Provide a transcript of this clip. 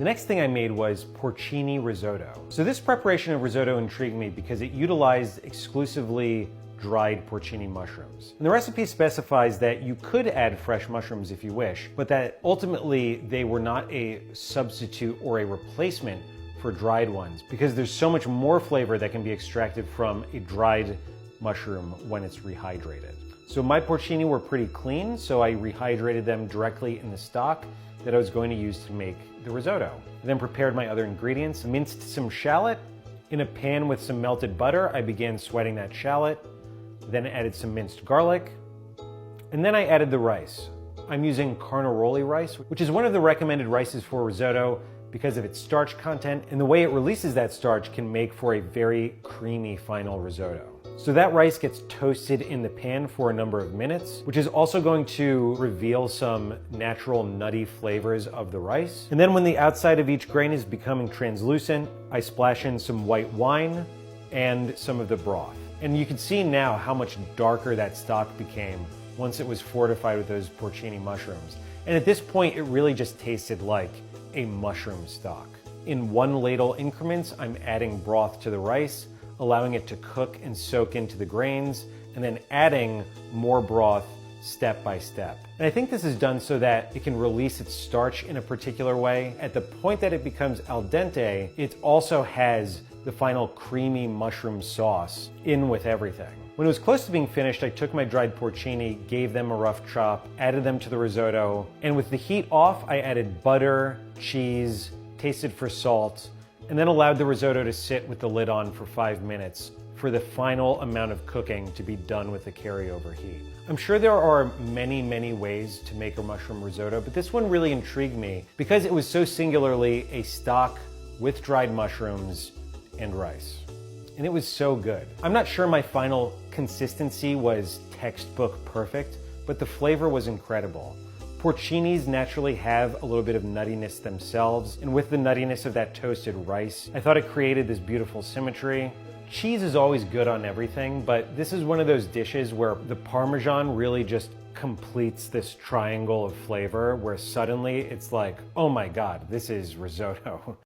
The next thing I made was porcini risotto. So this preparation of risotto intrigued me because it utilized exclusively dried porcini mushrooms. And the recipe specifies that you could add fresh mushrooms if you wish, but that ultimately they were not a substitute or a replacement for dried ones, because there's so much more flavor that can be extracted from a dried mushroom when it's rehydrated. So my porcini were pretty clean, so I rehydrated them directly in the stock that I was going to use to make the risotto. I then prepared my other ingredients, minced some shallot. In a pan with some melted butter, I began sweating that shallot, then added some minced garlic, and then I added the rice. I'm using carnaroli rice, which is one of the recommended rices for risotto because of its starch content, and the way it releases that starch can make for a very creamy final risotto. So that rice gets toasted in the pan for a number of minutes, which is also going to reveal some natural nutty flavors of the rice. And then when the outside of each grain is becoming translucent, I splash in some white wine and some of the broth. And you can see now how much darker that stock became once it was fortified with those porcini mushrooms. And at this point, it really just tasted like a mushroom stock. In 1 ladle increments, I'm adding broth to the rice, allowing it to cook and soak into the grains, and then adding more broth step by step. And I think this is done so that it can release its starch in a particular way. At the point that it becomes al dente, it also has the final creamy mushroom sauce in with everything. When it was close to being finished, I took my dried porcini, gave them a rough chop, added them to the risotto, and with the heat off, I added butter, cheese, tasted for salt, and then allowed the risotto to sit with the lid on for 5 minutes for the final amount of cooking to be done with the carryover heat. I'm sure there are many, many ways to make a mushroom risotto, but this one really intrigued me because it was so singularly a stock with dried mushrooms and rice. And it was so good. I'm not sure my final consistency was textbook perfect, but the flavor was incredible. Porcinis naturally have a little bit of nuttiness themselves, and with the nuttiness of that toasted rice, I thought it created this beautiful symmetry. Cheese is always good on everything, but this is one of those dishes where the Parmesan really just completes this triangle of flavor where suddenly it's like, oh my God, this is risotto.